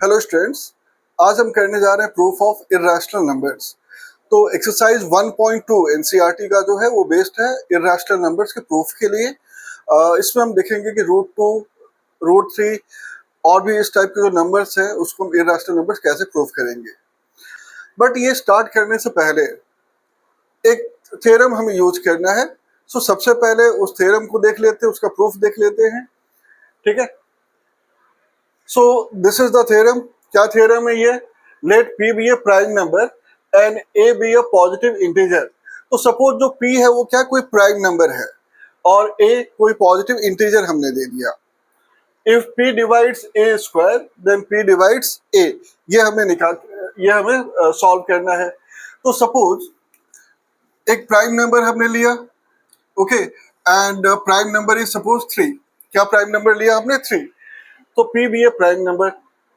Hello students, आज हम करने जा रहे हैं प्रूफ ऑफ इर्रेशनल नंबर्स। तो एक्सरसाइज 1.2 एनसीईआरटी का जो है वो बेस्ड है इर्रेशनल नंबर्स के प्रूफ के लिए। इसमें हम देखेंगे कि √2, √3 और भी इस टाइप के जो नंबर्स हैं उसको हम इर्रेशनल नंबर्स कैसे प्रूफ करेंगे। बट ये स्टार्ट करने से पहले एक थ्योरम हमें यूज करना है। सो सबसे पहले उस थ्योरम को देख लेते हैं, उसका प्रूफ देख लेते हैं। ठीक है, so this is the theorem. क्या थ्योरम है ये? Let p be a prime number and a be a positive integer. तो सपोज जो p है वो क्या कोई प्राइम नंबर है और a कोई पॉजिटिव इंटीजर हमने दे दिया। If p divides a square then p divides a। ये हमें सॉल्व करना है। तो सपोज एक प्राइम नंबर हमने लिया, okay, and prime number is suppose 3। क्या प्राइम नंबर लिया हमने? 3। तो p भी है प्राइम नंबर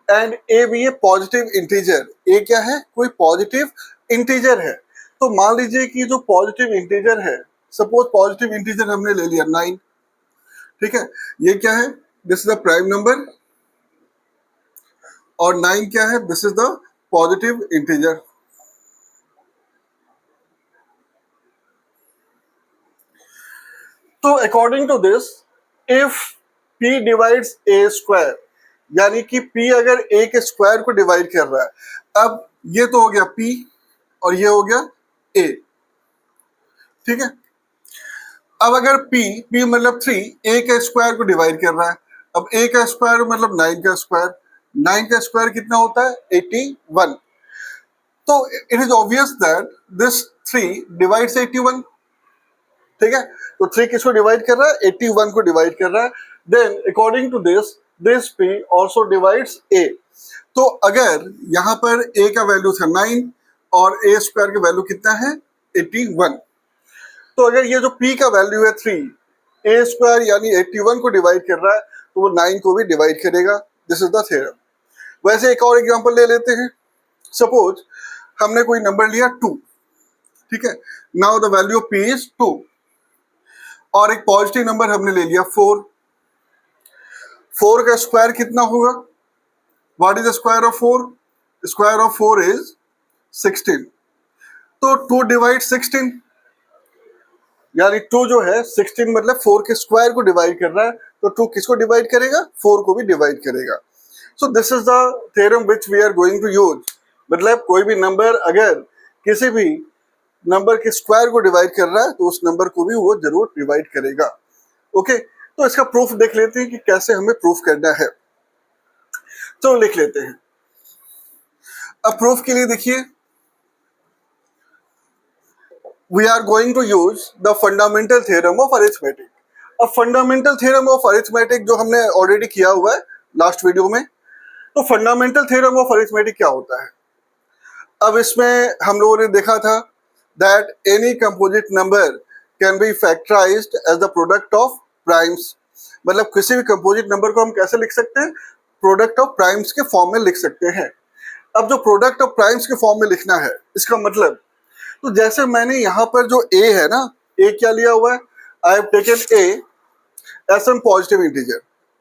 एंड a भी है पॉजिटिव इंटीजर। a क्या है? कोई पॉजिटिव इंटीजर है। तो मान लीजिए कि जो पॉजिटिव इंटीजर है, सपोज पॉजिटिव इंटीजर हमने ले लिया 9। ठीक है, ये क्या है? This is the prime number और 9 क्या है? This is the positive integer. तो according to this, if p divides a square, यानी कि p अगर a के स्क्वायर को डिवाइड कर रहा है, अब ये तो हो गया p और ये हो गया a। ठीक है, अब अगर p मतलब 3 a के स्क्वायर को डिवाइड कर रहा है, अब a का स्क्वायर मतलब 9 का स्क्वायर। 9 का स्क्वायर कितना होता है? 81। तो it is obvious that this 3 divides 81। ठीक है, तो 3 किसको डिवाइड कर रहा है? 81 को डिवाइड कर रहा है। Then according to this p also divides a। तो अगर यहाँ पर a का वैल्यू था 9 और a स्क्वायर का वैल्यू कितना है? 81। तो अगर ये जो p का वैल्यू है 3, a स्क्वायर यानी 81 को डिवाइड कर रहा है, तो वो 9 को भी डिवाइड करेगा। This is the theorem. वैसे एक और एग्जांपल ले लेते हैं। सपोज हमने कोई नंबर लिया 2। ठीक है, now the value of p is 2 और एक पॉजिटिव नंबर हमने ले लिया 4। 4 का स्क्वायर कितना होगा? What is the square of 4? Square of 4 is 16। तो 2 डिवाइड 16, यानी 2 जो है 16 मतलब 4 के स्क्वायर को डिवाइड कर रहा है, तो 2 किसको डिवाइड करेगा? 4 को भी डिवाइड करेगा। So this is the theorem which we are going to use. मतलब कोई भी नंबर अगर किसी भी नंबर के स्क्वायर को डिवाइड कर रहा है तो उस नंबर को भी वो जरूर डिवाइड करेगा। ओके, तो इसका प्रूफ देख लेते हैं कि कैसे हमें प्रूफ करना है। तो लिख लेते हैं। अब प्रूफ के लिए देखिए, we are going to use the fundamental theorem of arithmetic। अब फंडामेंटल थ्योरम ऑफ अरिथमेटिक जो हमने ऑलरेडी किया हुआ है लास्ट वीडियो में। तो फंडामेंटल थ्योरम ऑफ अरिथमेटिक क्या होता है? अब इसमें हम लोगों ने देखा था that any composite number can be factorized as the product of primes. मतलब किसी भी कंपोजिट नंबर को हम कैसे लिख सकते हैं? प्रोडक्ट ऑफ प्राइम्स के फॉर्म में लिख सकते हैं। अब जो प्रोडक्ट ऑफ प्राइम्स के फॉर्म में लिखना है, इसका मतलब, तो जैसे मैंने यहाँ पर जो a है ना, a क्या लिया हुआ है? I have taken a as some positive integer.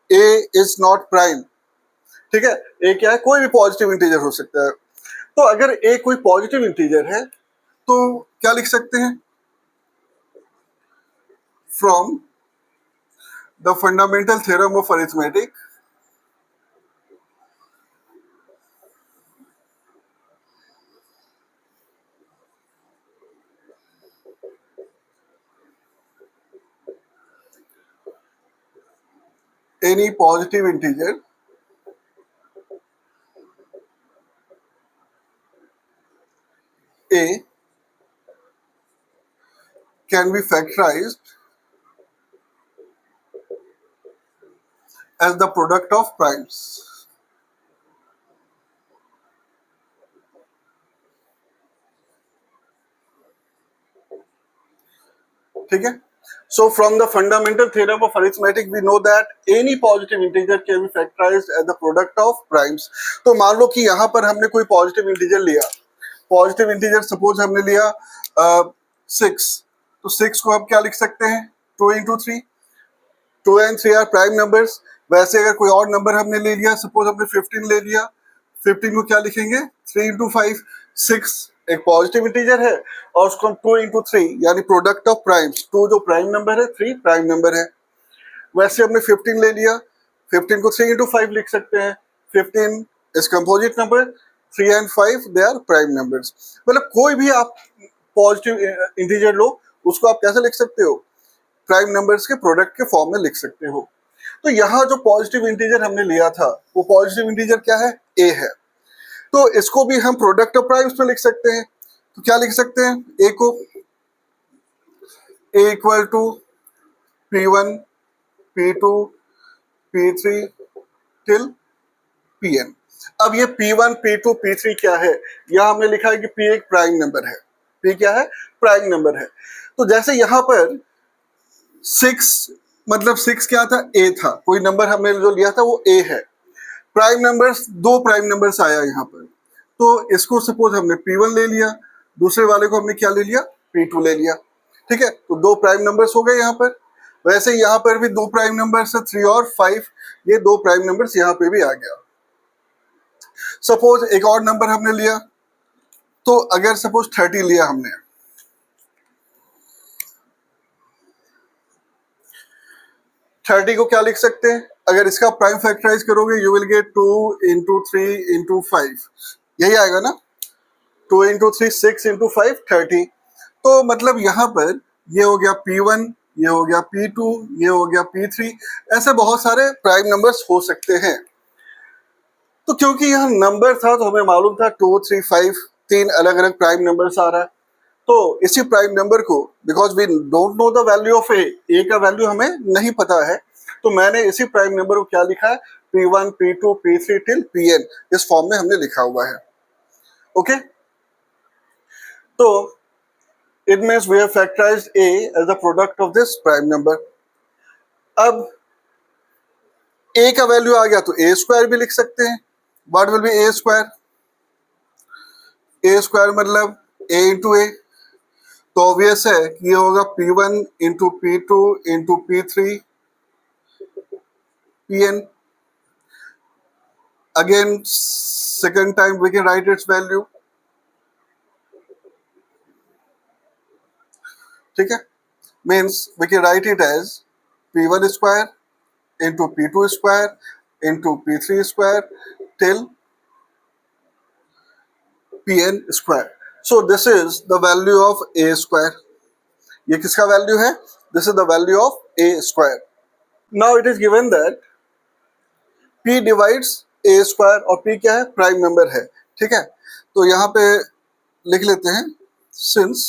a is not prime. ठीक है, a क्या है? कोई भी पॉजिटिव इंटीजर हो सकता है। तो अगर a कोई पॉजिटिव इंटीजर है तो क्या लिख सकते हैं? From the fundamental theorem of arithmetic, any positive integer a can be factorized as the product of primes। ठीक है, so from the fundamental theorem of arithmetic we know that any positive integer can be factorized as the product of primes। तो मान लो कि यहाँ पर हमने कोई positive integer लिया। पॉजिटिव इंटीजर सपोज हमने लिया 6। तो 6 को हम क्या लिख सकते हैं? 2 into 3। 2 and 3 are prime numbers. वैसे अगर कोई और नंबर हमने ले लिया, सपोज हमने 15 ले लिया, 15 को क्या लिखेंगे 3 इंटू 5 6 एक पॉजिटिव इंटीजर है और उसको हम 2 इंटू 3 यानी प्रोडक्ट ऑफ प्राइम्स 2 जो प्राइम नंबर है 3 प्राइम नंबर है। वैसे हमने 15 ले लिया 15 को 3 इंटू 5 लिख सकते हैं 15 is composite number 3 and 5 they are prime numbers. मतलब कोई भी आप पॉजिटिव इंटीजर लो उसको आप कैसे लिख सकते हो प्राइम नंबर्स के प्रोडक्ट के फॉर्म में लिख सकते हो। तो यहाँ जो पॉजिटिव इंटीजर हमने लिया था वो पॉजिटिव इंटीजर क्या है a है। तो इसको भी हम प्रोडक्ट ऑफ प्राइम्स में लिख सकते हैं। तो क्या लिख सकते हैं a को a equal to p1 p2 p3 till pn। अब ये p1 p2 p3 क्या है यहाँ हमने लिखा है कि p एक प्राइम नंबर है। p क्या है प्राइम नंबर है। तो जैसे यहाँ पर 6 मतलब 6 क्या था a था कोई नंबर हमने जो लिया था वो a है। प्राइम नंबर्स दो प्राइम नंबर्स आया यहाँ पर तो इसको सपोज हमने p1 ले लिया दूसरे वाले को हमने क्या ले लिया p2 ले लिया। ठीक है तो दो प्राइम नंबर्स हो गए यहाँ पर। वैसे यहाँ पर भी दो प्राइम नंबर्स है 3 और 5 ये दो प्राइम नंबर्स यहाँ पे भी आ गया। सपोज एक और नंबर हमने लिया तो अगर सपोज 30 लिया हमने 30 को क्या लिख सकते हैं अगर इसका प्राइम फैक्टराइज करोगे you will get 2 into 3 into 5 यही आएगा ना 2 इंटू 3 6 इंटू 5 30। तो मतलब यहाँ पर ये हो गया p1 ये हो गया p2 ये हो गया p3 ऐसे बहुत सारे प्राइम नंबर्स हो सकते हैं। तो क्योंकि यहाँ नंबर था तो हमें मालूम था 2 3 5 तीन अलग अलग प्राइम नंबर्स आ रहा है। तो इसी प्राइम नंबर को because we don't know the value of A का वैल्यू हमें नहीं पता है तो मैंने इसी प्राइम नंबर को क्या लिखा है p1 p2 p3 till pn इस फॉर्म में हमने लिखा हुआ है। ओके तो it means we have factorized a as the product of this prime number। अब a का वैल्यू आ गया तो a स्क्वायर भी लिख सकते हैं। What will be a square मतलब a इंटू a तो ऑब्वियस है कि ये होगा p1 into p2 into p3 pn। Again second time we can write its value. ठीक है means we can write it as p1 square into p2 square into p3 square till pn square. So this is the value of a square. ये किसका value है this is the value of a square. Now it is given that p divides a square और p क्या है prime number है। ठीक है तो यहाँ पे लिख लेते हैं since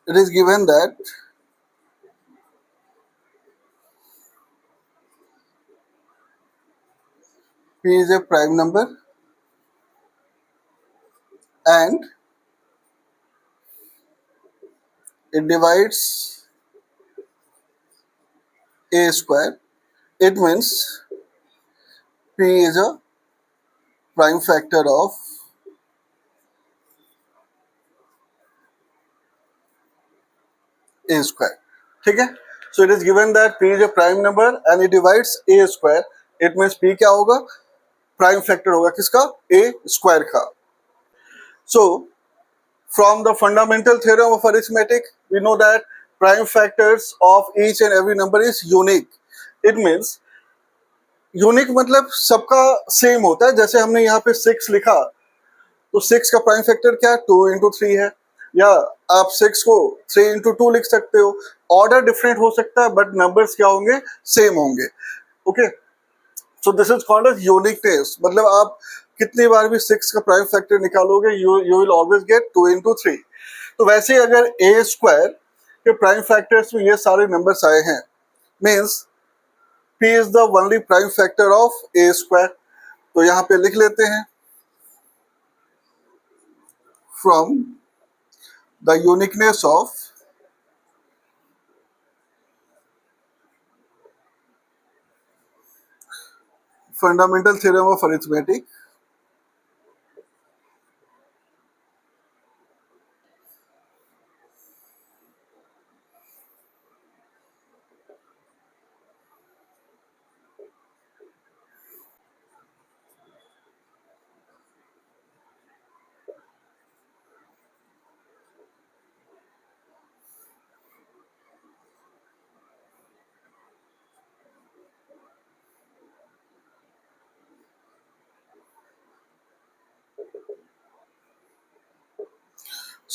it is given that p is a prime number and it divides a square it means p is a prime factor of a square। ठीक है so it is given that p is a prime number and it divides a square it means p क्या होगा prime factor होगा किसका a square का। so from the fundamental theorem of arithmetic we know that prime factors of each and every number is unique। it means unique मतलब सबका same होता है। जैसे हमने यहाँ पे 6 लिखा तो 6 का प्राइम फैक्टर क्या है 2 इंटू 3 है या आप 6 को 3 इंटू 2 लिख सकते हो। ऑर्डर डिफरेंट हो सकता है बट नंबर्स क्या होंगे सेम होंगे। Okay so this is called as uniqueness मतलब आप कितनी बार भी 6 का प्राइम फैक्टर निकालोगे you will always get 2 into 3। तो वैसे ही अगर a स्क्वायर के प्राइम फैक्टर्स में ये सारे नंबर्स आए हैं means p is the only prime factor of a square। तो यहाँ पे लिख लेते हैं from the uniqueness of fundamental theorem of arithmetic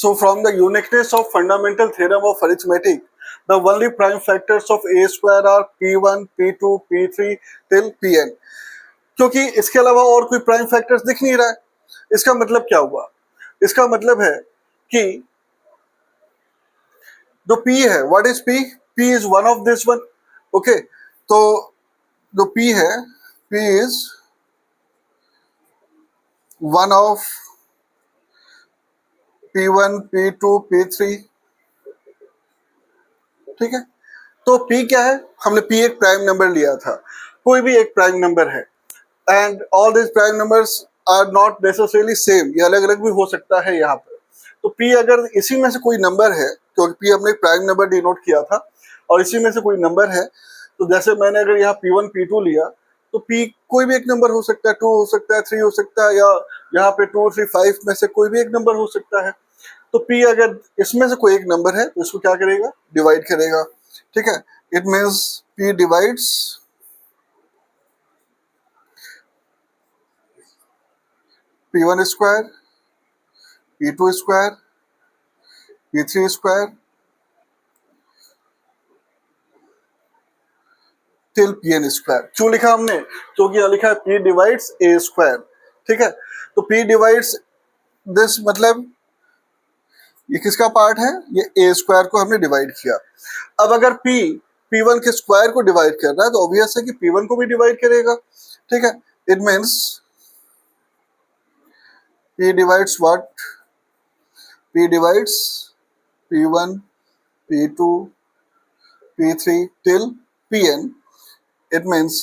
So from the uniqueness of fundamental theorem of arithmetic, the only prime factors of a square are p1, p2, p3 till pn. क्योंकि इसके अलावा और कोई प्राइम फैक्टर्स दिख नहीं रहा है. इसका मतलब क्या हुआ? इसका मतलब है कि जो p है, what is p? p is one of this one. Okay, तो जो p है, p is one of p1, p2, p3. ठीक है, तो p क्या है? हमने p एक प्राइम नंबर लिया था. कोई भी एक प्राइम नंबर है and all this prime numbers are not necessarily same. ये अलग अलग भी हो सकता है यहाँ पर. तो p अगर इसी में से कोई नंबर है, क्योंकि p हमने एक प्राइम नंबर डिनोट किया था, और इसी में से कोई नंबर है, तो जैसे मैंने अगर यहाँ p1, p2 लिया, तो p कोई भी एक नंबर हो सकता है, 2 हो सकता है, 3 हो सकता है, या यहाँ पे 2, 3, 5 में से कोई भी एक नंबर हो सकता है. तो p अगर इसमें से कोई एक नंबर है तो इसको क्या करेगा? डिवाइड करेगा. ठीक है, it means p divides p1 square, p2 square, p3 square till pn square. क्यों लिखा हमने? क्योंकि यहाँ लिखा है p डिवाइड्स a स्क्वायर. ठीक है, तो p डिवाइड्स दिस, मतलब ये किसका पार्ट है? ये a स्क्वायर को हमने डिवाइड किया. अब अगर p p1 के स्क्वायर को डिवाइड कर रहा है तो ऑब्वियस है कि p1 को भी डिवाइड करेगा. ठीक है, it means p divides what? p divides p1, p2, p3 till pn. It means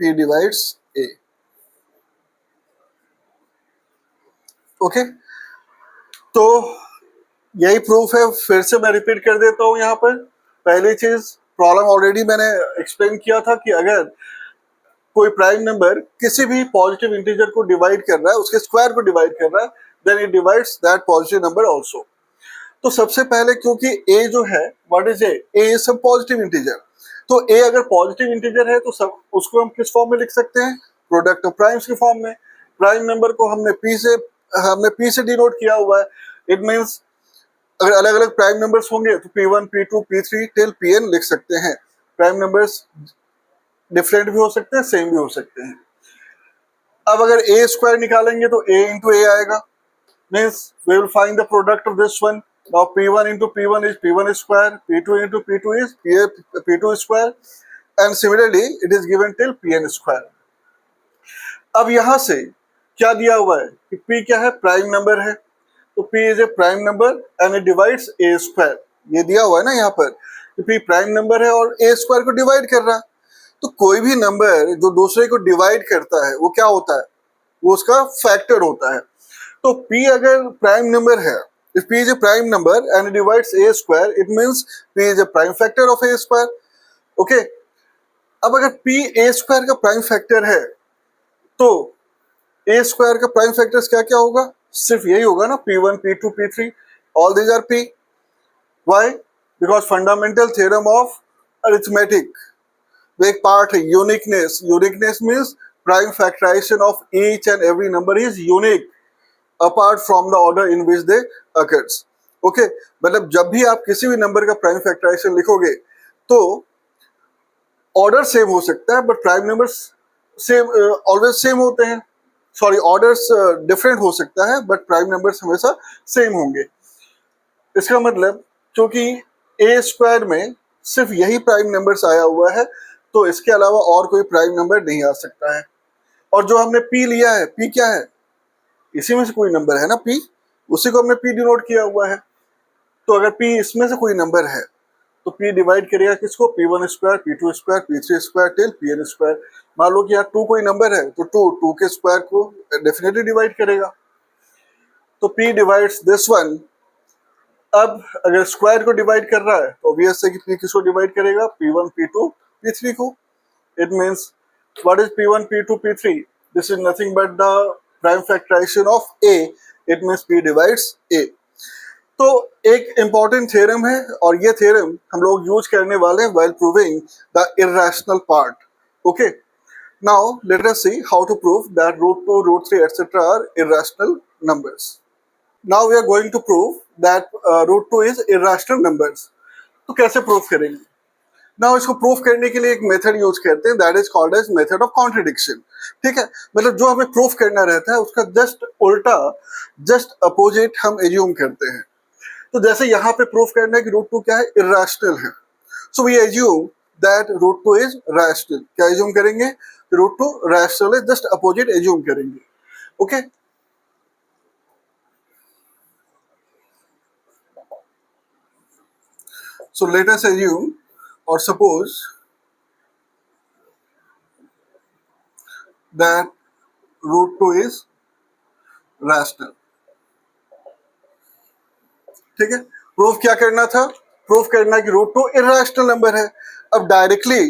p divides a. Okay, तो यही प्रूफ है. फिर से मैं रिपीट कर देता हूँ. यहाँ पर पहली चीज, प्रॉब्लम ऑलरेडी मैंने एक्सप्लेन किया था कि अगर कोई प्राइम नंबर किसी भी पॉजिटिव इंटीजर को डिवाइड कर रहा है, उसके स्क्वायर को डिवाइड कर रहा है, then it divides that positive number also. तो सबसे पहले, क्योंकि a जो है, what is a? a is some positive integer. तो a अगर पॉजिटिव इंटीजर है तो सब उसको हम किस फॉर्म में लिख सकते हैं? प्रोडक्ट ऑफ प्राइम्स के फॉर्म में. प्राइम नंबर को हमने p से डिनोट किया हुआ है. इट मींस अगर अलग अलग प्राइम नंबर्स होंगे तो p1, p2, p3 till pn लिख सकते हैं. प्राइम नंबर्स डिफरेंट भी हो सकते हैं, सेम भी हो सकते हैं. अब अगर a स्क्वायर निकालेंगे तो a इंटू a आएगा. Means we will find the product of this one. Now p1 into p1 is p1 square, p2 into p2 is p2 square, and similarly it is given till pn square. अब यहाँ से क्या दिया हुआ है कि p क्या है? प्राइम नंबर है. तो p is a prime number and it divides a square. ये दिया हुआ है ना यहाँ पर कि p प्राइम नंबर है और a स्क्वायर को डिवाइड कर रहा है. तो कोई भी नंबर जो दूसरे को डिवाइड करता है वो क्या होता है? वो उसका फैक्टर होता है. तो p अगर प्राइम नंबर है, if p is a prime number and it divides a square, it means p is a prime factor of a square. Okay, अब अगर p a square का प्राइम फैक्टर है तो a square का prime factors क्या क्या होगा? सिर्फ यही होगा ना, p1, p2, p3, all these are p. Why? Because fundamental theorem of arithmetic वो एक पार्ट है uniqueness. Uniqueness means prime factorization of each and every number is unique apart from the order in which they occurs. Okay, मतलब जब भी आप किसी भी number का प्राइम फैक्टराइजेशन लिखोगे तो ऑर्डर सेम हो सकता है, but prime numbers same always same होते हैं. सॉरी, ऑर्डर्स डिफरेंट हो सकता है बट प्राइम नंबर्स हमेशा सेम होंगे. इसका मतलब क्योंकि a स्क्वायर में सिर्फ यही प्राइम नंबर्स आया हुआ है तो इसके अलावा और कोई प्राइम नंबर नहीं आ सकता है. और जो हमने p लिया है, p क्या है? इसी में से कोई नंबर है ना p, उसी को हमने p डिनोट किया हुआ है. तो अगर p इसमें से कोई नंबर है तो p डिवाइड करेगा किसको? p1 square, p2 square, p3 square till pn square. मान लो कि यहाँ 2 कोई नंबर है तो 2 के स्क्वायर को डेफिनेटली डिवाइड करेगा. तो p डिवाइड्स दिस वन. अब अगर स्क्वायर को डिवाइड कर रहा है तो ऑब्वियस है कि p किसको डिवाइड करेगा? p1, p2, p3 को. It means what is p1, p2, p3? This is nothing but the prime factorization of a. It means p divides a. तो एक इंपॉर्टेंट थ्योरम है और ये थ्योरम हम लोग यूज करने वाले हैं while proving the irrational part. Okay, now let us see how to prove that √2, √3 etc. Are irrational numbers. Now we are going to prove that root two is irrational numbers. तो कैसे proof करेंगे? ना इसको proof करने के लिए एक method use करते हैं, that is called as method of contradiction. ठीक है, मतलब जो हमें प्रूफ करना रहता है उसका जस्ट उल्टा, जस्ट अपोजिट हम एज्यूम करते हैं। तो जैसे यहाँ पे प्रूफ करना है कि रूट टू क्या है, इरेशनल है, so we assume that root two is rational. क्या एज्यूम करेंगे? रूट टू रैशनल है, जस्ट अपोजिट एज्यूम करेंगे। Okay, so let us assume or suppose that root 2 is rational। ठीक है, प्रूफ क्या करना था? प्रूफ करना कि रूट 2 इरेशनल नंबर है। अब डायरेक्टली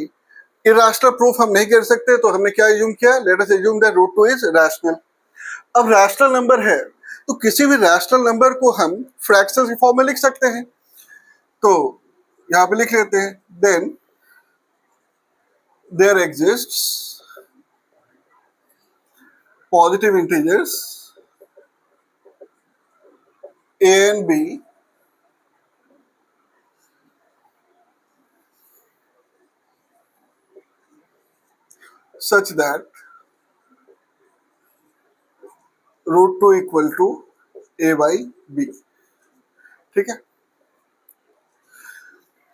इरेशनल प्रूफ हम नहीं कर सकते, तो हमने क्या एज्यूम किया? Let us assume that root 2 is rational. अब रैशनल नंबर है तो किसी भी रैशनल नंबर को हम फ्रैक्शंस की फॉर्म में लिख सकते हैं। तो यहां पे लिख लेते हैं, then there exists positive integers a and b such that root 2 equal to a by b। ठीक है,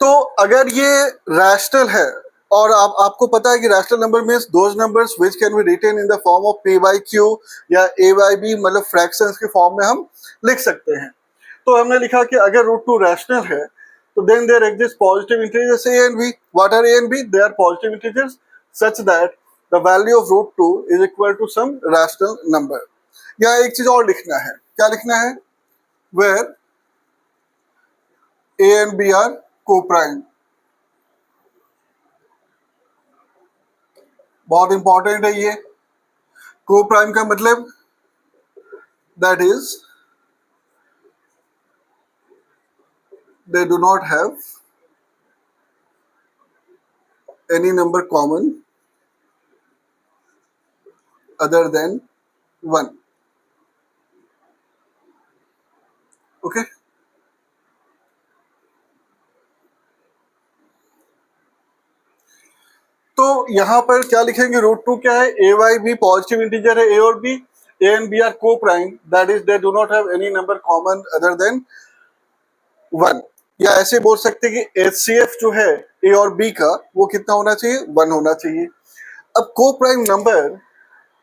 तो अगर ये रैशनल है और आपको पता है कि rational number means those numbers which can be written in the form of p by q या a by b, मतलब फ्रैक्शंस के फॉर्म में हम लिख सकते हैं। तो हमने लिखा कि अगर रूट 2 रैशनल है तो then there exist positive integers a and b। What are a and b? They are positive integers such that the value of root 2 is equal to some rational number. या एक चीज और लिखना है, क्या लिखना है? Where a and b are co-prime। बहुत इंपॉर्टेंट है ये। को-प्राइम का मतलब that is they do not have any number common other than 1। okay, तो यहां पर क्या लिखेंगे? रूट 2 क्या है? a by b positive integer है, a और b, a and b are co-prime, that is they do not have any number common other than 1। या ऐसे बोल सकते हैं कि HCF जो है a और b का वो कितना होना चाहिए? 1 होना चाहिए। अब को-प्राइम नंबर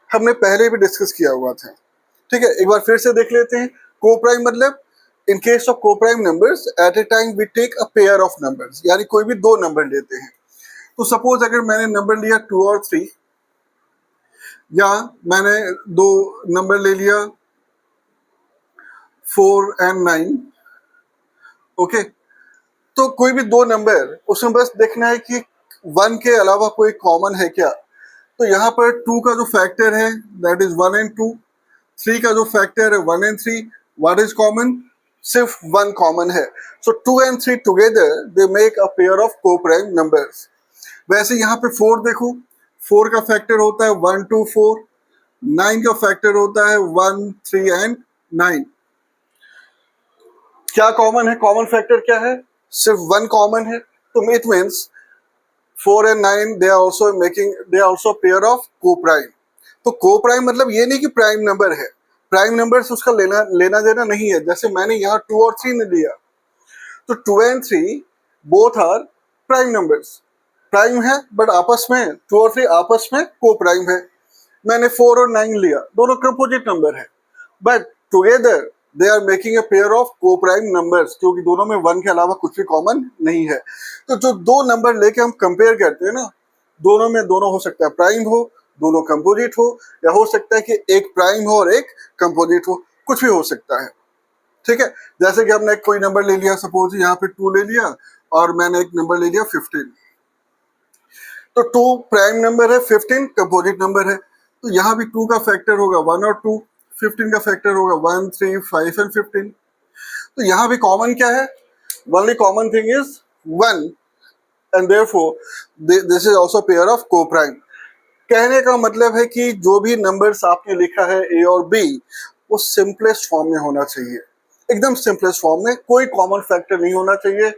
हमने पहले भी डिस्कस किया हुआ था, ठीक है, एक बार फिर से देख लेते हैं। को-प्राइम मतलब in case of coprime numbers at a time we take a pair of numbers, यानी कोई भी दो नंबर लेते हैं। तो सपोज अगर मैंने नंबर लिया 2 और 3, या मैंने दो नंबर ले लिया 4 and 9। ओके, तो कोई भी दो नंबर, उसमें बस देखना है कि 1 के अलावा कोई कॉमन है क्या। तो यहाँ पर 2 का जो फैक्टर है दैट इज 1 and 2, 3 का जो फैक्टर है 1 and 3, व्हाट इज कॉमन? सिर्फ 1 कॉमन है। सो 2 and 3 together they make a pair of coprime numbers. वैसे यहाँ पे 4 देखो, 4 का फैक्टर होता है 1 2 4, 9 का फैक्टर होता है 1 3 and 9। क्या कॉमन है? कॉमन फैक्टर क्या है? सिर्फ 1 कॉमन है। तो it means 4 and 9 they are also pair of co-prime। तो को-प्राइम मतलब ये नहीं कि प्राइम नंबर है, प्राइम नंबर से उसका लेना देना नहीं है। जैसे मैंने यहाँ 2 और 3 ने लिया, तो 2 and 3 both are prime numbers, prime है, बट आपस में 2 और 3 आपस में को-प्राइम है। मैंने 4 और 9 लिया, दोनों कंपोजिट नंबर है, but together they are making a pair of coprime numbers, क्योंकि दोनों में 1 के अलावा कुछ भी कॉमन नहीं है। तो जो दो नंबर लेके हम कंपेयर करते हैं ना, दोनों में दोनों हो सकता है प्राइम हो, दोनों कंपोजिट हो, या हो सकता है कि एक प्राइम हो और एक कंपोजिट हो, कुछ भी हो सकता है। ठीक है, जैसे कि हमने कोई नंबर ले लिया, सपोज यहाँ पे 2 ले लिया और मैंने एक नंबर ले लिया 15। तो 2 प्राइम नंबर है, 15 कंपोजिट नंबर है। तो यहाँ भी 2 का फैक्टर होगा 1 और 2, 15 का फैक्टर होगा 1 3 5 and 15। तो यहाँ भी कॉमन क्या है? Only common thing is 1 and therefore this is also pair of co-prime. कहने का मतलब है कि जो भी नंबर्स आपने लिखा है ए और बी, वो सिंपलेस्ट फॉर्म में होना चाहिए। एकदम सिंपलेस्ट फॉर्म में, कोई कॉमन फैक्टर नहीं होना चाहिए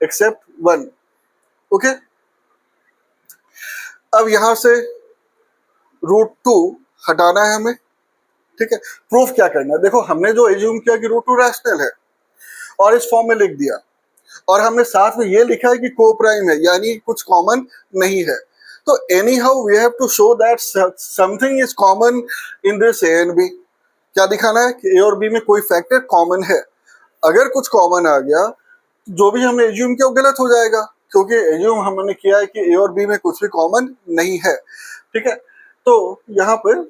एक्सेप्ट 1। ओके, अब यहां से √2 हटाना है हमें, ठीक है। प्रूफ क्या करना है, देखो हमने जो एज्यूम किया कि √2 रैशनल है और इस फॉर्म में लिख दिया, और हमने साथ में ये लिखा है कि को प्राइम है, यानी कुछ कॉमन नहीं है। तो anyhow we have to show that something is common in this a and b. क्या दिखाना है कि ए और बी में कोई फैक्टर कॉमन है। अगर कुछ कॉमन आ गया, जो भी हमने एज्यूम किया वो गलत हो जाएगा, क्योंकि एज्यूम हमने किया है कि ए और बी में कुछ भी कॉमन नहीं है, ठीक है। तो यहाँ पर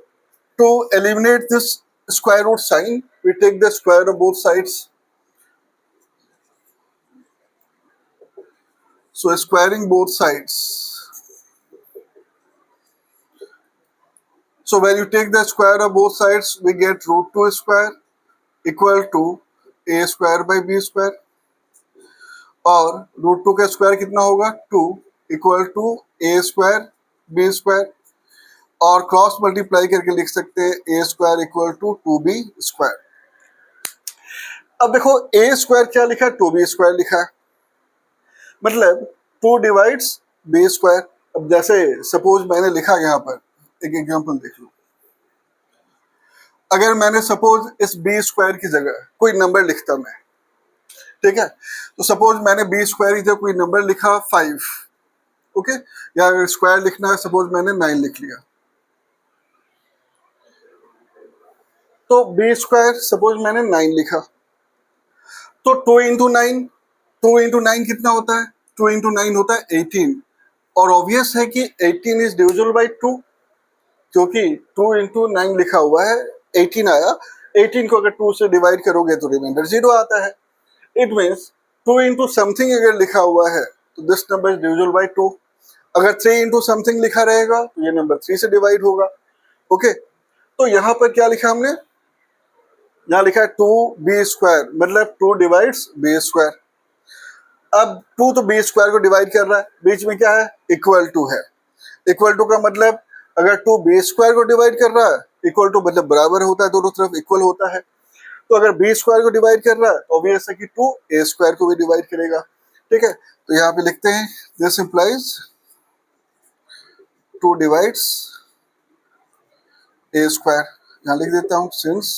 to eliminate this square root sign, we take the square of both sides. So squaring both sides. So when you take the square of both sides, we get √2 square equal to a square by b square, और √2 का square कितना होगा 2 equal to a square b square, और cross multiply करके लिख सकते हैं a square equal to 2b square. अब देखो a स्क्वायर क्या लिखा है, 2b स्क्वायर लिखा है, मतलब 2 डिवाइड्स b स्क्वायर। अब जैसे सपोज मैंने लिखा यहाँ पर, एक एग्जांपल देख लो, अगर मैंने सपोज इस b स्क्वायर की जगह कोई नंबर लिखता मैं, ठीक है, तो सपोज मैंने b स्क्वायर की जगह कोई नंबर लिखा 5, ओके, या अगर स्क्वायर लिखना है सपोज मैंने 9 लिख लिया, तो b स्क्वायर सपोज मैंने 9 लिखा, तो 2 इंटू 9, 2 इंटू 9 कितना होता है, 2 इंटू 9 होता है 18, और ऑब्वियस है कि 18 इज डिविजिबल बाई 2, क्योंकि 2 इंटू 9 लिखा हुआ है 18 आया, 18 को अगर 2 से डिवाइड करोगे तो रिमाइंडर 0 आता है। इट मीन्स 2 इंटू समथिंग अगर लिखा हुआ है तो this number is divisible by 2। अगर 3 इंटू समथिंग लिखा रहेगा तो ये नंबर 3 से डिवाइड होगा। ओके, तो यहाँ पर क्या लिखा हमने, यहाँ लिखा है 2b स्क्वायर, मतलब 2 डिवाइड्स b स्क्वायर। अब 2 तो b स्क्वायर को डिवाइड कर रहा है, बीच में क्या है, इक्वल टू है। इक्वल टू का मतलब अगर 2 b स्क्वायर को डिवाइड कर रहा है, इक्वल टू मतलब बराबर होता है, दोनों तरफ इक्वल होता है। तो अगर b स्क्वायर को डिवाइड कर रहा है तो ऑब्वियस है कि 2 a स्क्वायर को भी डिवाइड करेगा, ठीक है। तो यहाँ पे लिखते हैं this implies 2 divides a square, यहाँ लिख देता हूँ सिंस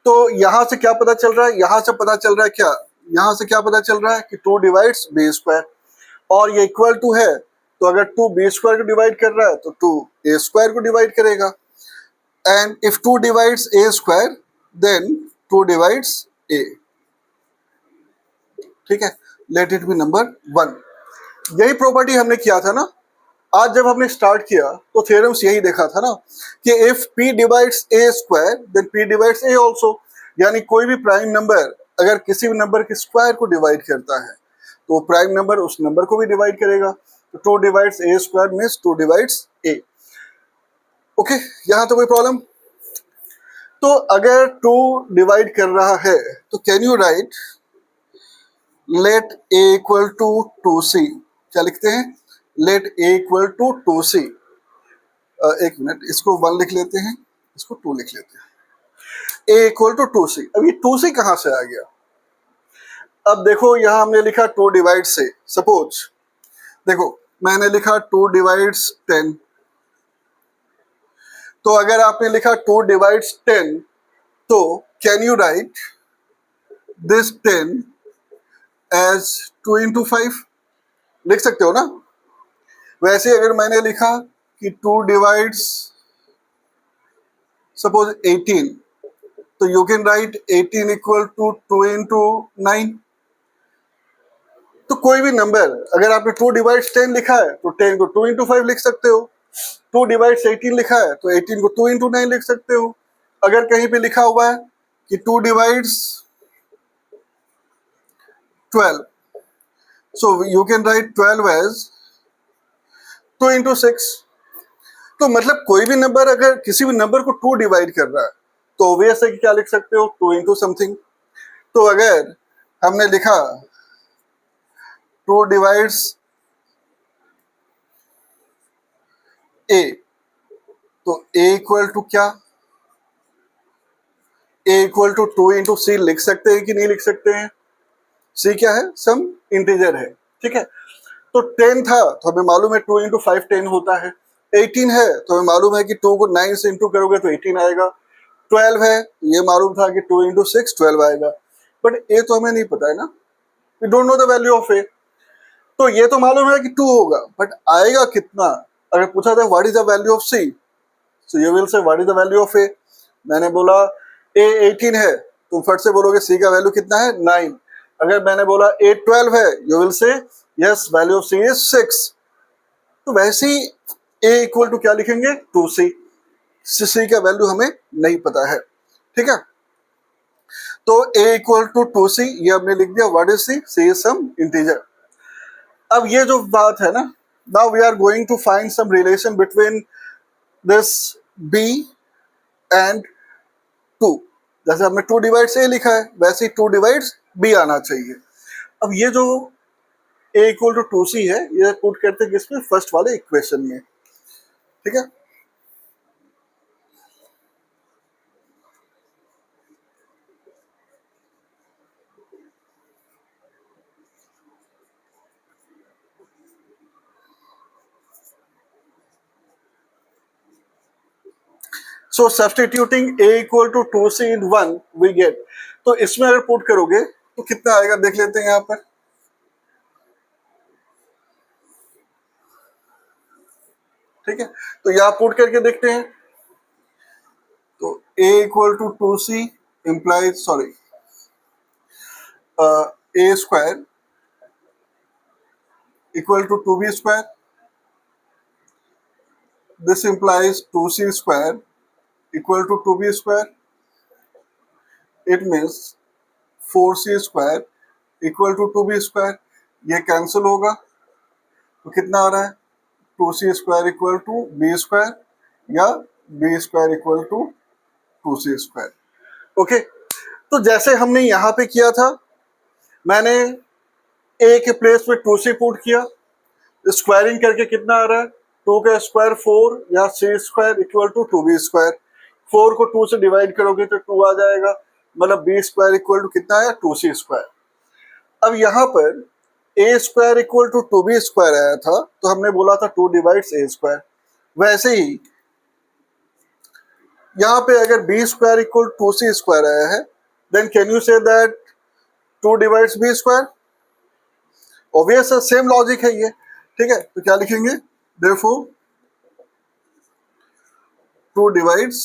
तो यहाँ से क्या पता चल रहा है, यहाँ से पता चल रहा है क्या, यहाँ से क्या पता चल रहा है कि 2 डिवाइड्स b स्क्वायर, और ये इक्वल टू है, तो अगर 2 b स्क्वायर को डिवाइड कर रहा है तो 2 a स्क्वायर को डिवाइड करेगा, and if 2 divides a square then 2 divides a, ठीक है। Let it be number 1। यही प्रॉपर्टी हमने किया था ना आज जब हमने स्टार्ट किया, तो थ्योरम्स यही देखा था ना कि if p divides a square then p divides a also, यानी कोई भी प्राइम नंबर अगर किसी भी नंबर के स्क्वायर को डिवाइड करता है तो प्राइम नंबर उस नंबर को भी डिवाइड करेगा। तो 2 divides a square means 2 divides a। Okay, यहाँ तो कोई प्रॉब्लम। तो अगर 2 डिवाइड कर रहा है तो can you write let a equal to 2c, क्या लिखते हैं, late a equal to 2c। एक मिनट, इसको 1 लिख लेते हैं, इसको 2 लिख लेते हैं, a इक्वल टू 2c। अब ये 2c कहाँ से आ गया, अब देखो यहाँ हमने लिखा 2 डिवाइड से, सपोज देखो मैंने लिखा 2 डिवाइड्स 10, तो अगर आपने लिखा 2 डिवाइड्स 10 तो can you write this 10 as 2 into 5, लिख सकते हो ना। वैसे अगर मैंने लिखा कि 2 डिवाइड्स सपोज 18, तो you can write 18 equal to 2 into 9। तो कोई भी नंबर अगर आपने 2 डिवाइड्स 10 लिखा है तो 10 को 2 इंटू 5 लिख सकते हो, 2 डिवाइड्स 18 लिखा है तो 18 को 2 इंटू 9 लिख सकते हो। अगर कहीं पे लिखा हुआ है कि 2 divides 12, so you can write 12 as 2 into 6। तो मतलब कोई भी नंबर अगर किसी भी नंबर को 2 डिवाइड कर रहा है तो ऑब्वियस है कि क्या लिख सकते हो, 2 इंटू समथिंग। तो अगर हमने लिखा 2 डिवाइड्स a, तो a इक्वल टू क्या, a इक्वल टू 2 इंटू सी लिख सकते हैं कि नहीं लिख सकते हैं? c क्या है, सम इंटीजर है, ठीक है। तो 10 था तो हमें मालूम है 2 इंटू 5 10 होता है। 18 है तो हमें मालूम है कि 2 को 9 से इंटू करोगे तो 18 आएगा। 12 है ये मालूम था कि 2 इंटू 6 12 आएगा। बट ए तो हमें नहीं पता है ना, we don't know the value of A. तो ये तो मालूम है कि 2 होगा, बट आएगा कितना? अगर पूछा था what is the value of C, so you will say what is the value of A. मैंने बोला ए 18 है, तुम फट से बोलोगे सी का वैल्यू कितना है, 9। अगर मैंने बोला ए 12 है, you will say yes value of c is 6। तो वैसे ही ए इक्वल टू क्या लिखेंगे, 2c। सी का वैल्यू हमें नहीं पता है, ठीक है। तो a इक्वल टू 2c ये हमने लिख दिया। What is c, c is some integer. अब ये जो बात है ना, now we are going to find some relation between this b and 2। जैसे हमने 2 डिवाइड्स a लिखा है, वैसे ही 2 डिवाइड्स b आना चाहिए। अब ये जो a इक्वल टू 2c है, ये पुट करते हैं किसमें, फर्स्ट वाले इक्वेशन में, ठीक है। सो substituting a equal to 2c in 1 we get. तो इसमें अगर पुट करोगे तो कितना आएगा, देख लेते हैं यहाँ पर। ठीक है, तो यहाँ पुट करके देखते हैं। तो a equal to 2c implies, sorry, a square equal to 2b square. This implies 2c square equal to 2b square. It means 4c square equal to 2b square. ये कैंसिल होगा तो कितना आ रहा है, 2c square equal to b square या b square equal to 2c square. Okay, तो जैसे हमने यहाँ पे किया था, मैंने a के प्लेस में 2c पुट किया, स्क्वायरिंग करके कितना आ रहा है, 2 का स्क्वायर 4 या c square equal to 2b square. 4 को 2 से डिवाइड करोगे तो 2 आ जाएगा, मतलब b स्क्वायर इक्वल टू कितना आया, 2c स्क्वायर। अब यहाँ पर a square equal to 2b square आया था, तो हमने बोला था 2 डिवाइड्स a स्क्वायर। वैसे ही यहाँ पे अगर b square equal to 2c square आया है, then can you say that 2 divides b square. Obvious है, सेम लॉजिक है ये, ठीक है। तो क्या लिखेंगे, therefore 2 divides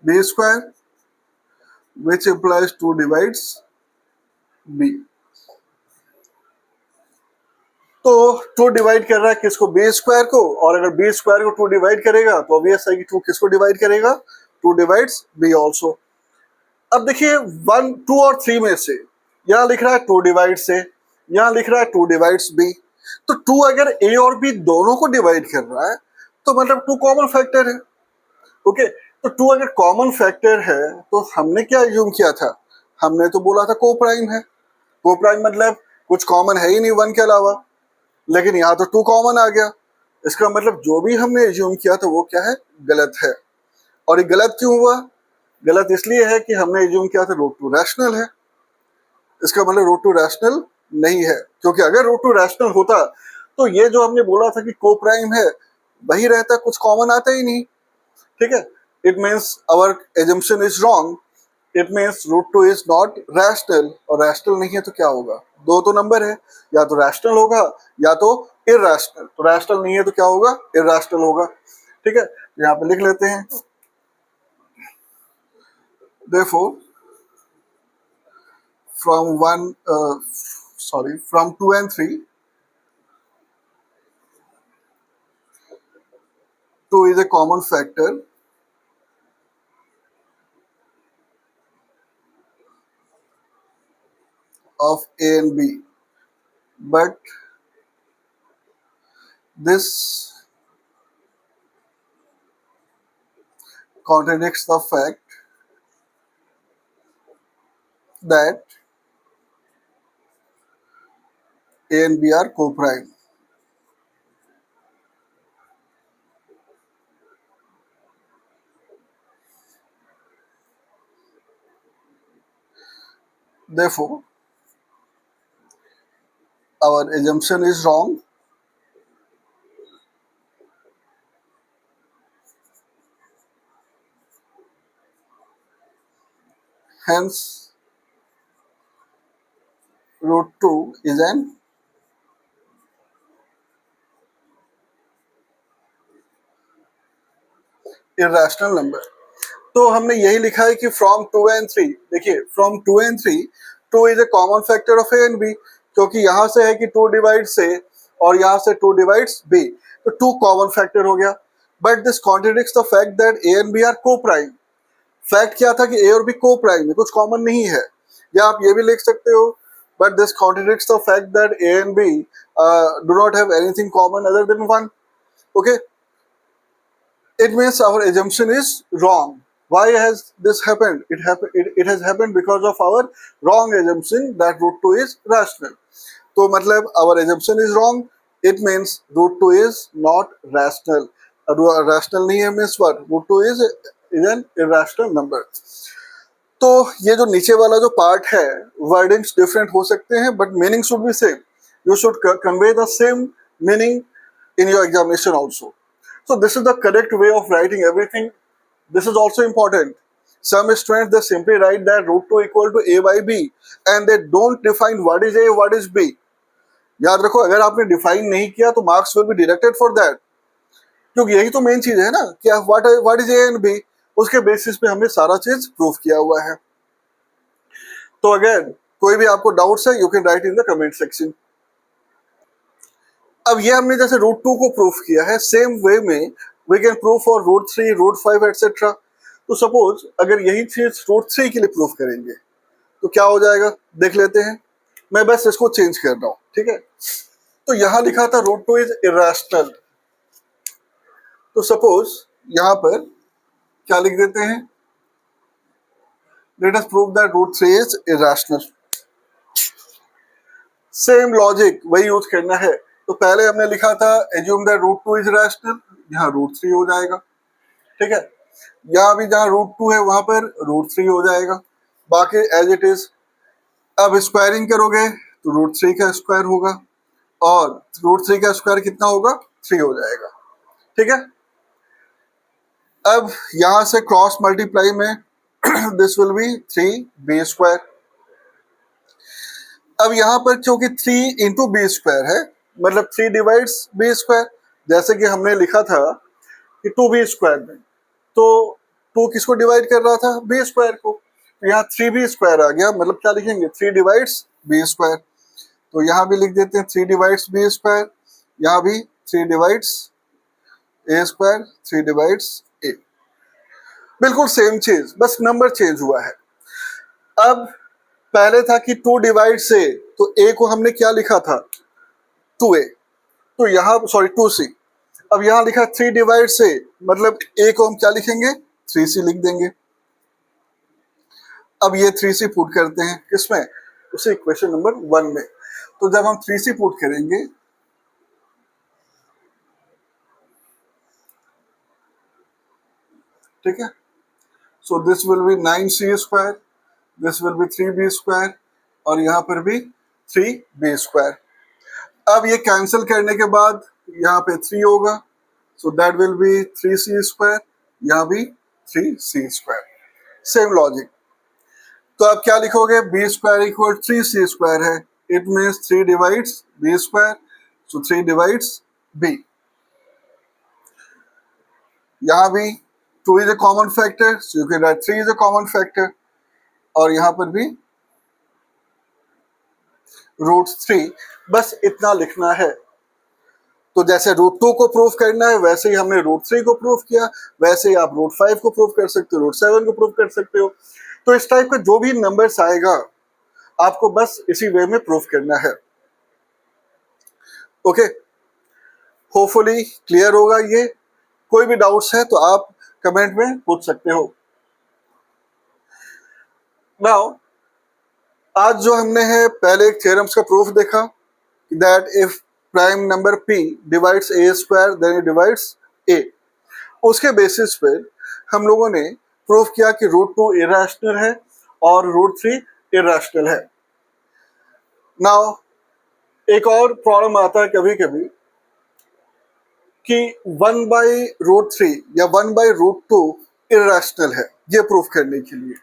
b square which implies 2 divides b। तो 2 डिवाइड कर रहा है किसको, b स्क्वायर को, और अगर b स्क्वायर को 2 डिवाइड करेगा तो ऑब्वियस है कि 2 किसको डिवाइड करेगा, 2 डिवाइड्स b ऑल्सो। अब देखिए 1 2 और 3 में से यहाँ लिख रहा है 2 डिवाइड से, यहाँ लिख रहा है 2 डिवाइड्स b। तो 2 अगर a और b दोनों को डिवाइड कर रहा है तो मतलब 2 कॉमन फैक्टर है। ओके, तो 2 अगर कॉमन फैक्टर है तो हमने क्या एज्यूम किया था, हमने तो बोला था को प्राइम है। को प्राइम मतलब कुछ कॉमन है ही नहीं 1 के अलावा, लेकिन यहाँ तो 2 कॉमन आ गया। इसका मतलब जो भी हमने एज्यूम किया था वो क्या है, गलत है। और ये गलत क्यों हुआ, गलत इसलिए है कि हमने एज्यूम किया था रूट 2 रैशनल है। इसका मतलब रूट 2 रैशनल नहीं है, क्योंकि अगर रूट 2 रैशनल होता तो ये जो हमने बोला था कि को प्राइम है वही रहता, कुछ कॉमन आता ही नहीं, ठीक है। It means our assumption is wrong. It means root 2 is not rational, और रैशनल नहीं है तो क्या होगा, दो तो नंबर है, या तो रैशनल होगा या तो इरैशनल। तो रैशनल नहीं है तो क्या होगा, इरैशनल होगा, ठीक है। यहाँ पे लिख लेते हैं, therefore from 1 from 2 and 3, 2 is a common factor of a and b, but this contradicts the fact that a and b are co-prime. Therefore, our assumption is wrong. Hence, root 2 is an irrational number. तो हमने यही लिखा है कि from 2 and 3, देखिए from 2 and 3, 2 is a common factor of a and b, क्योंकि यहाँ से है कि 2 डिवाइड्स ए और यहाँ से 2 डिवाइड्स बी, तो 2 कॉमन फैक्टर हो गया. But this contradicts the fact that a and b are coprime. Fact क्या था कि ए और बी को प्राइम है, कुछ कॉमन नहीं है. या आप ये भी लिख सकते हो, but this contradicts the fact that a and b do not have anything common other than 1. Okay, it means our assumption is wrong. Why has this happened? It has happened because of our wrong assumption that root 2 is rational. तो मतलब our assumption is wrong. It means root 2 is not rational. Rational नहीं है means what? Root 2 is an irrational number. तो ये जो नीचे वाला जो पार्ट है, वर्डिंग्स डिफरेंट हो सकते हैं, but meaning should be same. You should convey the same meaning in your examination also. So this is the correct way of writing everything. This is also important. Some students they simply write that root 2 equal to a by b and they don't define what is a, what is b. याद रखो, अगर आपने define नहीं किया तो marks will be deducted for that, क्योंकि यही तो मेन चीज है ना कि what is a and b, उसके बेसिस पे हमने सारा चीज प्रूव किया हुआ है. तो अगर कोई भी आपको डाउट्स है, you can right in the comment section. अब ये हमने जैसे रूट 2 को प्रूफ किया है, सेम वे में we can proof for root 3, root 5 etcetera. तो सपोज अगर यही चीज रूट 3 के लिए प्रूफ करेंगे तो क्या हो जाएगा, देख लेते हैं. मैं बस इसको चेंज कर रहा हूं, ठीक है. तो यहां लिखा था रूट 2 इज इरेशनल. तो सपोज यहां पर क्या लिख देते हैं, let us prove that root 3 is irrational. Same logic वही यूज करना है. तो पहले हमने लिखा था assume that root 2 is rational, यहाँ रूट 3 हो जाएगा, ठीक है. यहाँ भी जहाँ रूट 2 है वहां पर रूट 3 हो जाएगा, बाकी एज इट इज. अब स्क्वायरिंग करोगे तो रूट 3 का स्क्वायर होगा, और रूट 3 का स्क्वायर कितना होगा, 3 हो जाएगा, ठीक है. अब यहां से क्रॉस मल्टीप्लाई में this will be 3b square. अब यहाँ पर क्योंकि 3 इंटू बी स्क्वायर है, मतलब 3 डिवाइड्स बी स्क्वायर, जैसे कि हमने लिखा था कि 2b स्क्वायर में, तो 2 किसको डिवाइड कर रहा था, बी स्क्वायर को. तो यहाँ 3b स्क्वायर आ गया, मतलब क्या लिखेंगे, 3 डिवाइड्स बी स्क्वायर. तो यहाँ भी लिख देते हैं 3 डिवाइड्स बी स्क्वायर, यहाँ भी 3 डिवाइड्स ए स्क्वायर, 3 डिवाइड्स ए. बिल्कुल सेम चीज, बस नंबर चेंज हुआ है. अब पहले था कि 2 डिवाइड से, तो ए को हमने क्या लिखा था, 2a. तो यहाँ सॉरी 2c. अब यहाँ लिखा 3 डिवाइड से, मतलब a को हम क्या लिखेंगे, 3c लिख देंगे. अब ये 3c पुट करते हैं किसमें, उसी इक्वेशन नंबर 1 में. तो जब हम 3c पुट करेंगे, ठीक है, so this will be 9c square, this will be 3b square, और यहाँ पर भी 3b स्क्वायर. अब ये कैंसिल करने के बाद यहाँ पे 3 होगा, so that will be 3c square, यहाँ भी 3c स्क्वायर. Same logic. तो आप क्या लिखोगे, B square equal 3c square है, it means 3 divides B square, so 3 divides B. यहाँ भी 2 is a common factor, so you can write 3 is a common factor, और यहाँ पर भी रूट 3. बस इतना लिखना है. तो जैसे रूट 2 को प्रूफ करना है, वैसे ही हमने रूट 3 को प्रूफ किया, वैसे ही आप रूट 5 को प्रूफ कर सकते हो, रूट 7 को प्रूफ कर सकते हो. तो इस टाइप का जो भी नंबर्स आएगा, आपको बस इसी वे में प्रूफ करना है. ओके, होपफुली क्लियर होगा ये. कोई भी डाउट्स है तो आप कमेंट में पूछ सकते हो. नाउ आज जो हमने है पहले एक थ्योरम्स का प्रूफ देखा, that if prime number p divides a square then it divides a. उसके बेसिस पर हम लोगों ने प्रूफ किया कि रूट 2 इरेशनल है और रूट 3 इरेशनल है। नाउ एक और प्रॉब्लम आता है कभी कभी कि 1/√3 या 1/√2 इरेशनल है, ये प्रूफ करने के लिए।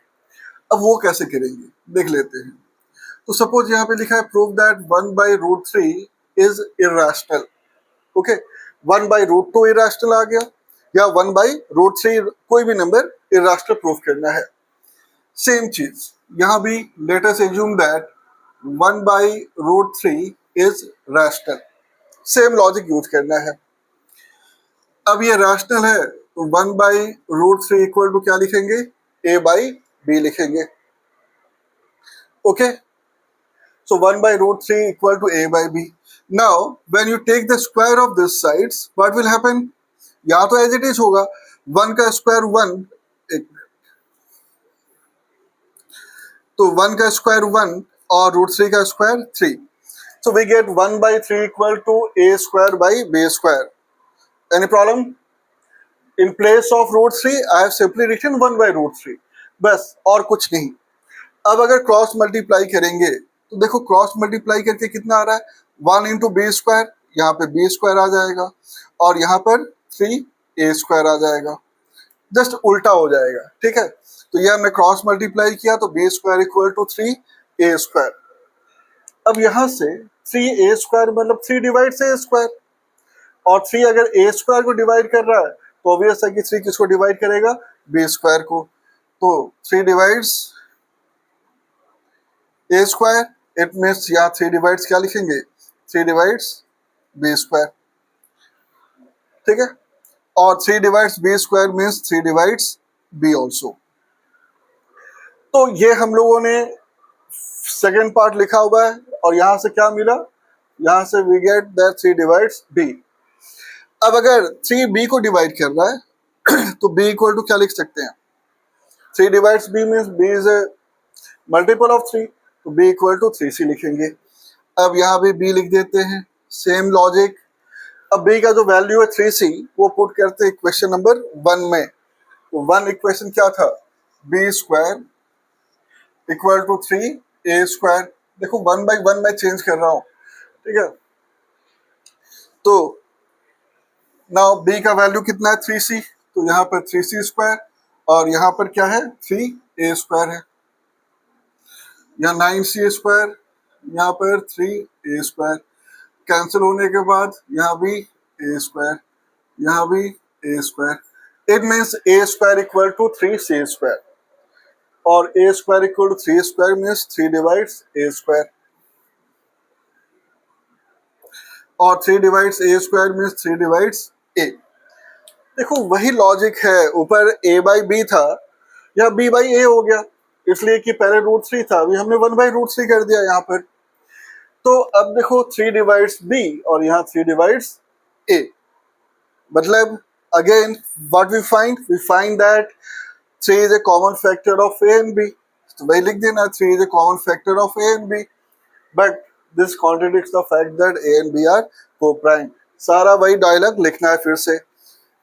अब वो कैसे करेंगे देख लेते हैं। तो सपोज यहाँ पे लिखा है prove that 1/√3 is irrational. Okay, 1/√2 irrational आ गया या 1/√3 कोई भी नंबर इरेशनल प्रूफ करना है। सेम चीज यहाँ भी late us assume that 1/√3 is rational. Same logic use करना है। अब ये रैशनल है तो 1/√3 इक्वल टू क्या लिखेंगे, a/b लिखेंगे। Okay, so 1/√3 equal to a/b. Now when you take the square of this sides, what will happen? या तो एज इट इज होगा 1 का स्क्वायर 1, तो 1 का स्क्वायर 1 और √3 का square 3, so we get 1/3 equal to a square by b square. Any problem? In place of √3 I have simply written 1/√3, बस और कुछ नहीं। अब अगर क्रॉस मल्टीप्लाई करेंगे तो देखो क्रॉस मल्टीप्लाई करके कितना आ रहा है, 1 इंटू बी स्क्वायर, यहाँ पे बी स्क्वायर आ जाएगा और यहाँ पर 3a स्क्वायर आ जाएगा, जस्ट उल्टा हो जाएगा। ठीक है, तो ये हमने क्रॉस मल्टीप्लाई किया तो b square equal to 3a square. अब यहाँ से 3a स्क्वायर मतलब 3 डिवाइड a स्क्वायर, और 3 अगर a स्क्वायर को डिवाइड कर रहा है तो ऑब्वियस है कि 3 किसको डिवाइड करेगा, b स्क्वायर को। तो 3 divides a square, it means यहाँ 3 डिवाइड्स क्या लिखेंगे, 3 डिवाइड्स b स्क्वायर। ठीक है, और 3 divides b square means 3 divides b also. तो ये हम लोगों ने सेकेंड पार्ट लिखा हुआ है और यहाँ से क्या मिला, यहाँ से we get that 3 divides b। अब अगर 3b को डिवाइड कर रहा है तो b इक्वल टू क्या लिख सकते हैं, 3 divides b means b is a multiple of 3, तो b इक्वल टू 3c लिखेंगे। अब यहाँ भी b लिख देते हैं, सेम लॉजिक। अब b का जो वैल्यू है 3c वो पुट करते हैं इक्वेशन नंबर 1 में। तो 1 इक्वेशन क्या था, b square equal to 3a square. देखो 1/1 मैं चेंज कर रहा हूँ। ठीक है, तो नाउ b का वैल्यू कितना है 3c, तो यहाँ पर 3c स्क्वायर और यहाँ पर क्या है 3a स्क्वायर है, यहाँ 9c स्क्वायर, यहाँ पर 3a स्क्वायर, कैंसिल होने के बाद यहाँ भी a स्क्वायर, यहाँ भी a square. It means a square equal to 3c square और a square equal to 3 square means 3 divides a square और 3 divides a square means 3 divides a। देखो वही लॉजिक है, ऊपर a/b था या b/a हो गया, इसलिए कि पहले √3 था, अभी हमने 1/√3 कर दिया यहाँ पर। तो अब देखो 3 डिवाइड्स b और यहाँ 3 डिवाइड्स a, मतलब again what we find that 3 is a common factor of a and b, तो वही लिख देना 3 is a common factor of a and b, but this contradicts the fact that a and b are coprime. सारा वही dialogue लिखना है फिर से।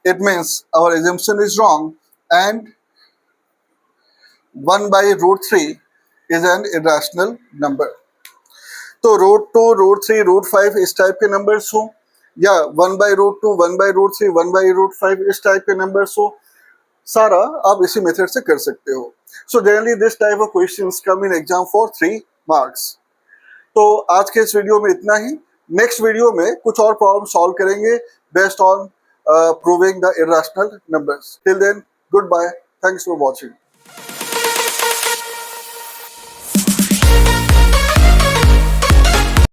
It means our assumption is wrong and 1/√3 is an irrational number. तो √2, √3, √5 इस type के numbers हो या 1/√2, 1/√3, 1/√5 इस टाइप के नंबर्स हो, सारा आप इसी मेथड से कर सकते हो। So generally this type of questions come in exam for 3 marks. तो आज के इस वीडियो में इतना ही। नेक्स्ट वीडियो में कुछ और प्रॉब्लम सॉल्व करेंगे based on proving the irrational numbers. Till then, goodbye. Thanks for watching.